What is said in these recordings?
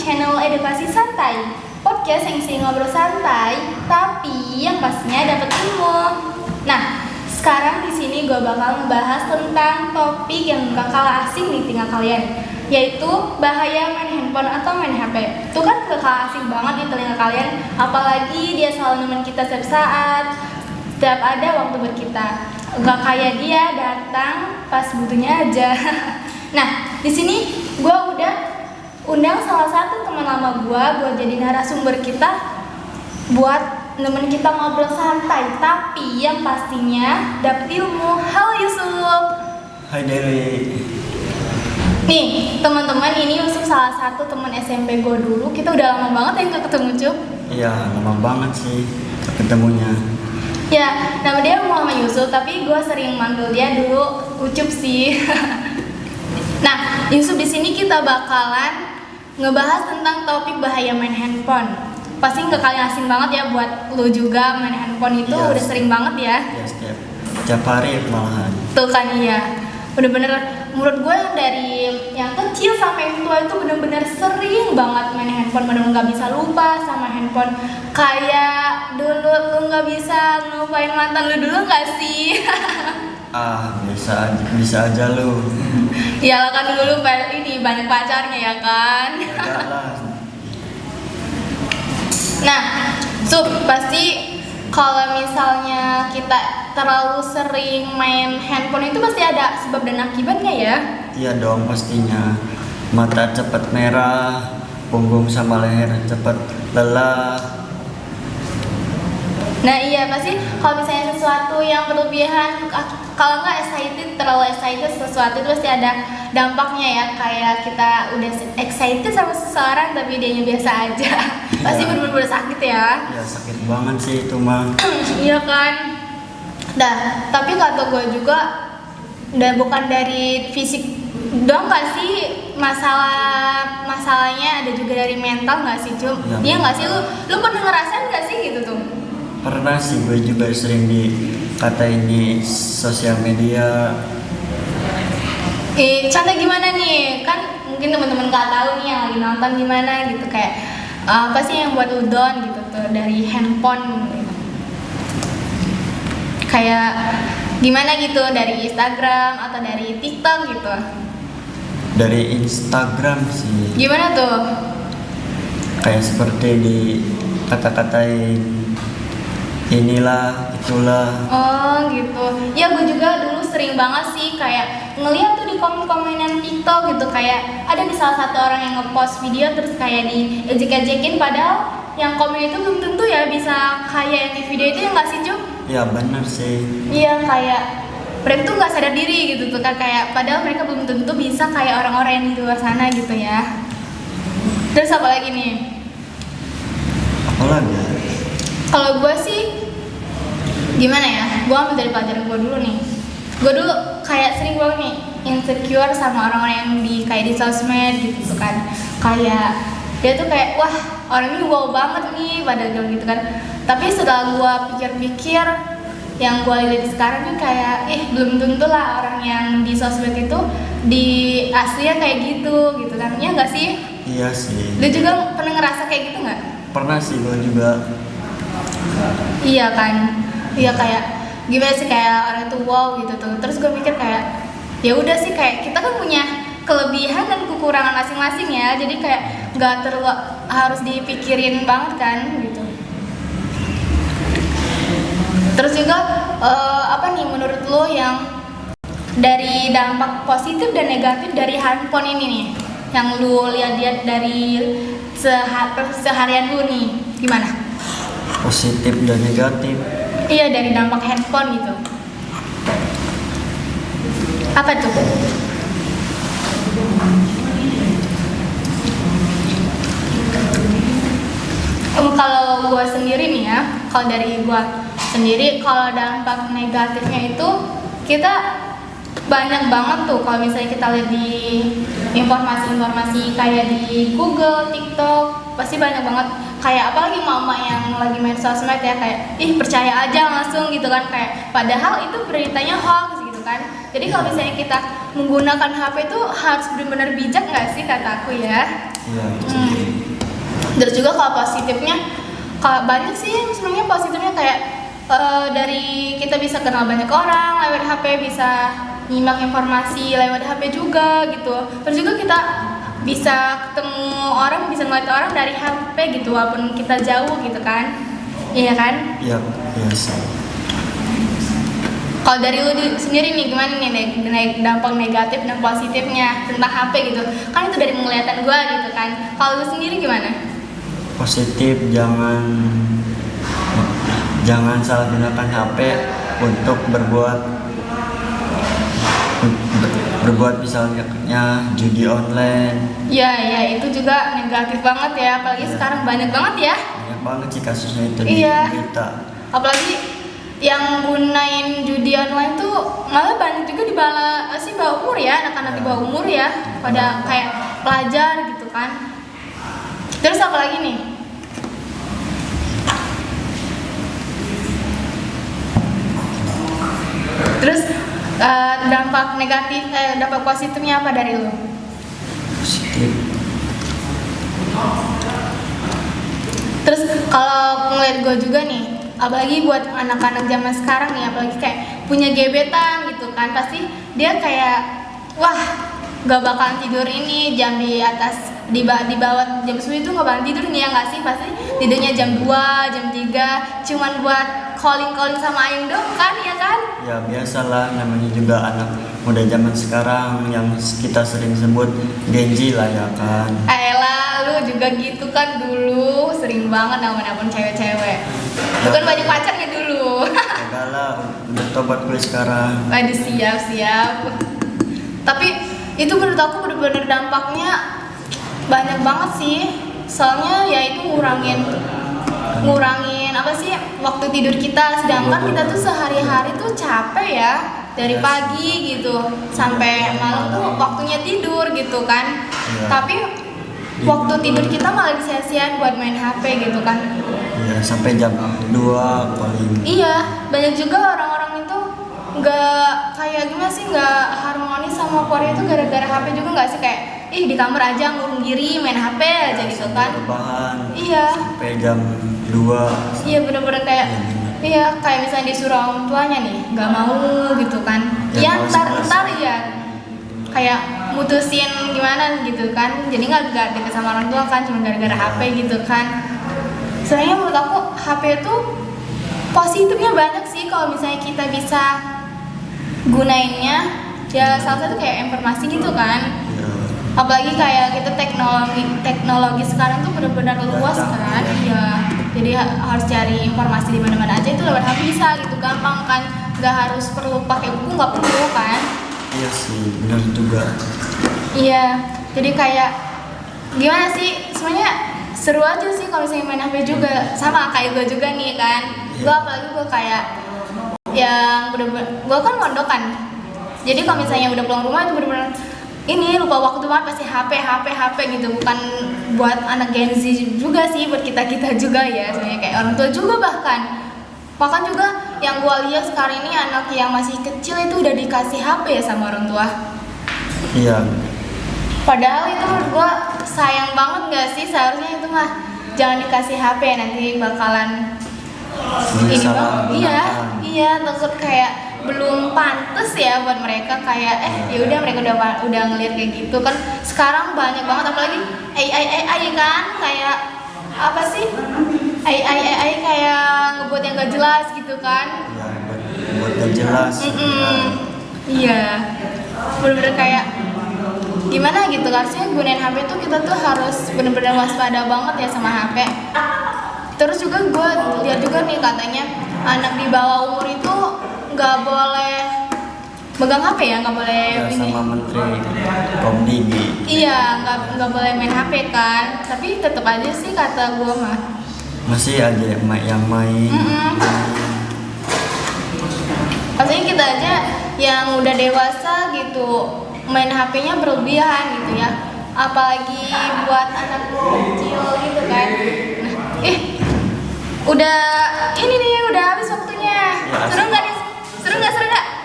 channel Edukasi Santai, podcast yang isi ngobrol santai, tapi yang pastinya dapat ilmu. Nah, sekarang di sini gue bakal ngebahas tentang topik yang gak kalah asing di telinga kalian, yaitu bahaya main handphone atau main HP. Itu kan gak kalah asing banget di telinga kalian, apalagi dia selalu nemenin kita setiap saat, setiap ada waktu buat kita. Gak kayak dia datang pas butuhnya aja. Nah, di sini gue udah undang salah satu teman lama gue buat jadi narasumber kita, buat nemenin kita ngobrol santai, tapi yang pastinya dapet ilmu. Halo Yusuf. Hai Dewi. Nih teman-teman, ini Yusuf salah satu teman SMP gue dulu. Kita udah lama banget ya nggak ketemu, Cup. Iya, lama banget sih ketemunya. Ya, nama dia Muhammad Yusuf, tapi gue sering manggil dia dulu Ucup sih. Nah, Yusuf, di sini kita bakalan ngebahas tentang topik bahaya main handphone. Pasti nggak kalian asing banget ya buat lu juga, main handphone itu Iya, udah sering banget ya. Ya, setiap hari malahan. Tuh kan, iya. Bener-bener menurut gue yang dari yang kecil sampai yang tua itu bener-bener sering banget main handphone. Bener-bener nggak bisa lupa sama handphone. Kayak dulu lu nggak bisa ngelupain mantan lu dulu nggak sih? Bisa aja lu. Iyalah kan dulu lu ini banyak pacarnya ya kan? Enggak lah. Nah, Sup, pasti kalau misalnya kita terlalu sering main handphone itu pasti ada sebab dan akibatnya ya? Iya dong pastinya. Mata cepat merah, punggung sama leher cepat lelah. Nah iya, pasti kalau misalnya sesuatu yang berlebihan, kalau nggak terlalu excited sesuatu itu pasti ada dampaknya ya. Kayak kita udah excited sama seseorang tapi dianya biasa aja. Pasti Iya. bener-bener sakit ya. Ya sakit banget sih itu mah. Iya kan. Nah, tapi kata gue juga bukan dari fisik doang nggak sih, masalahnya ada juga dari mental nggak sih, Cum? Ya, Iya nggak sih, lu pernah ngerasain nggak sih gitu tuh? Pernah sih, gue juga sering dikatain di sosial media. Contoh gimana nih? Kan mungkin teman-teman nggak tahu nih yang lagi nonton gimana gitu, kayak apa sih yang buat lu down gitu tuh dari handphone gitu. Kayak gimana gitu, dari Instagram atau dari TikTok gitu. Dari Instagram sih. Gimana tuh? Kayak seperti di kata-katain inilah itulah. Oh gitu. Ya gue juga dulu sering banget sih kayak ngeliat tuh di komen-komenan TikTok gitu, kayak ada di salah satu orang yang ngepost video terus kayak diejek-ejekin, padahal yang komen itu belum tentu ya bisa kayak yang di video itu, ya nggak sih, Cuk? Ya benar sih. Iya, kayak mereka tuh nggak sadar diri gitu tuh kan, kayak padahal mereka belum tentu bisa kayak orang-orang yang di luar sana gitu ya. Terus apa lagi nih? Apalagi? Kalau gue sih gimana ya? Gue ambil dari pelajaran gue dulu nih. Gue dulu kayak sering banget nih insecure sama orang-orang yang kayak di sosmed gitu kan. Kayak dia tuh kayak wah orang ini wow banget nih padahal gitu kan. Tapi setelah gue pikir-pikir, yang gue lihat sekarang nih kayak belum tentu lah orang yang di sosmed itu di aslinya kayak gitu kan. Iya nggak sih? Iya sih. Lu juga pernah ngerasa kayak gitu nggak? Pernah sih gue juga. Iya kan, iya kayak gimana sih, kayak orang itu wow gitu tuh. Terus gue mikir kayak ya udah sih, kayak kita kan punya kelebihan dan kekurangan masing-masing ya. Jadi kayak nggak terlalu harus dipikirin banget kan gitu. Terus juga apa nih menurut lo yang dari dampak positif dan negatif dari handphone ini nih, yang lu lihat dari seharian lu nih, gimana? Positif dan negatif. Iya, dari dampak handphone gitu. Apa tuh? Kalau gue sendiri nih ya, kalau dari gue sendiri, kalau dampak negatifnya itu kita banyak banget tuh. Kalau misalnya kita lihat di informasi-informasi kayak di Google, TikTok, pasti banyak banget. Kayak apalagi mama yang lagi main sosmed ya, kayak percaya aja langsung gitu kan, kayak padahal itu beritanya hoax gitu kan. Jadi kalau misalnya kita menggunakan HP itu harus benar-benar bijak nggak sih, kata aku ya. Iya. Terus juga kalau positifnya, kalau banyak sih sebenarnya positifnya kayak dari kita bisa kenal banyak orang lewat HP, bisa nyimak informasi lewat HP juga gitu. Terus juga kita bisa ketemu orang, bisa ngeliat orang dari HP gitu walaupun kita jauh gitu kan. Iya kan? Iya, iya sih. Kalau dari lu sendiri nih gimana nih dampak negatif dan positifnya tentang HP gitu? Kan itu dari penglihatan gua gitu kan. Kalau lu sendiri gimana? Positif, jangan salah gunakan HP untuk berbuat misalnya judi online. Ya itu juga negatif banget ya, apalagi sekarang banyak banget ya. Banyak banget sih kasusnya itu Iya. di berita. Apalagi yang gunain judi online tuh malah banyak juga di bawah umur ya, anak-anak di bawah umur ya, pada kayak pelajar gitu kan. Terus apa lagi nih? Terus dampak negatif, dampak positifnya apa dari lu? Positif. Terus kalau ngeliat gue juga nih, apalagi buat anak-anak zaman sekarang nih, apalagi kayak punya gebetan gitu kan, pasti dia kayak wah gak bakalan tidur ini jam di atas di bawah jam 10 itu gak bakalan tidur nih ya nggak sih, pasti tidurnya jam 2, jam 3 cuman buat calling sama Ayung dong kan, ya kan? Ya biasalah, namanya juga anak muda zaman sekarang yang kita sering sebut Gen Z lah ya kan. Ayolah, lu juga gitu kan dulu, sering banget nelfon cewek-cewek. Bukan banyak pacarnya dulu. Enggak lah, udah tobat gue sekarang. Waduh, siap. Tapi itu menurut aku bener-bener dampaknya banyak banget sih. Soalnya ya itu ngurangin apa sih waktu tidur kita, sedangkan kita tuh sehari-hari tuh capek ya, dari pagi gitu sampai malam tuh waktunya tidur gitu kan. Iya. Tapi waktu tidur kita malah disia-siain buat main HP gitu kan. Iya, sampai jam 2 paling. Iya, banyak juga orang-orang itu nggak kayak gimana sih, nggak harmonis sama keluarga itu gara-gara HP juga nggak sih, kayak ih di kamar aja ngurung diri main HP aja gitu kan. Rebahan. Iya. Sampai jam 2. Iya bener-bener kayak kayak misalnya disuruh orang tuanya nih nggak mau gitu kan. Ya, Ya ntar ya kayak mutusin gimana gitu kan, jadi nggak deket sama orang tua kan, cuma gara-gara HP gitu kan. Sebenarnya menurut aku HP itu positifnya banyak sih kalau misalnya kita bisa gunainnya, ya salah satu kayak informasi gitu kan. Apalagi kayak kita teknologi sekarang tuh benar-benar luas kan. Iya, jadi harus cari informasi di mana-mana aja itu lewat HP bisa gitu, gampang kan, nggak harus perlu pakai buku, nggak perlu kan. Iya sih, benar juga. Iya, jadi kayak gimana sih, sebenarnya seru aja sih kalau misalnya main HP juga, sama kayak gue juga nih kan. Gue apalagi gue kayak yang bener-bener, gue kan mondok kan, jadi kalau misalnya udah pulang rumah itu bener-bener ini lupa waktu banget, pasti HP gitu. Bukan buat anak Gen Z juga sih, buat kita juga ya sebenarnya, kayak orang tua juga bahkan juga yang gue lihat sekarang ini anak yang masih kecil itu udah dikasih HP ya sama orang tua. Iya. Padahal itu menurut gue sayang banget nggak sih, seharusnya itu mah jangan dikasih HP, nanti bakalan ini bang. Iya takut kayak belum pantas ya buat mereka, kayak ya udah mereka udah ngeliat kayak gitu kan. Sekarang banyak banget apalagi AI kan, kayak apa sih AI kayak ngebuat yang gak jelas gitu kan. Ya, buat gak jelas. Iya, bener-bener kayak gimana gitu, harusnya gunain HP tuh kita tuh harus bener-bener waspada banget ya sama HP. Terus juga gue lihat juga nih katanya anak di bawah umur itu nggak boleh megang HP ya, nggak boleh Ya, ini. sama Menteri Komdigi. Iya, nggak boleh main HP kan. Tapi tetap aja sih kata gue mah. Masih aja yang main. Maksudnya kita aja yang udah dewasa gitu main HP-nya berlebihan gitu ya. Apalagi buat anak kecil gitu kan. Nah, udah ini nih, udah habis waktunya. Ya, Seru nggak nih? Seru nggak?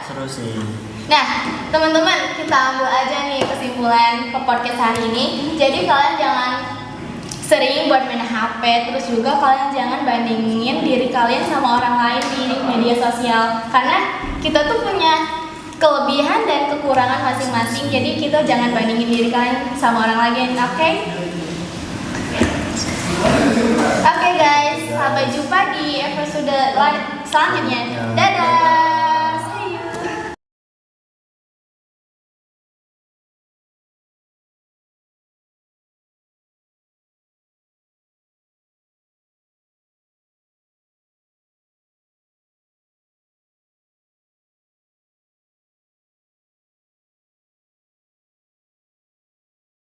Seru sih. Nah, teman-teman, kita ambil aja nih kesimpulan ke podcast hari ini. Jadi kalian jangan sering buat main HP. Terus juga kalian jangan bandingin diri kalian sama orang lain di media sosial, karena kita tuh punya kelebihan dan kekurangan masing-masing. Jadi kita jangan bandingin diri kalian sama orang lain, oke? Oke guys, sampai jumpa di episode selanjutnya. Dadah.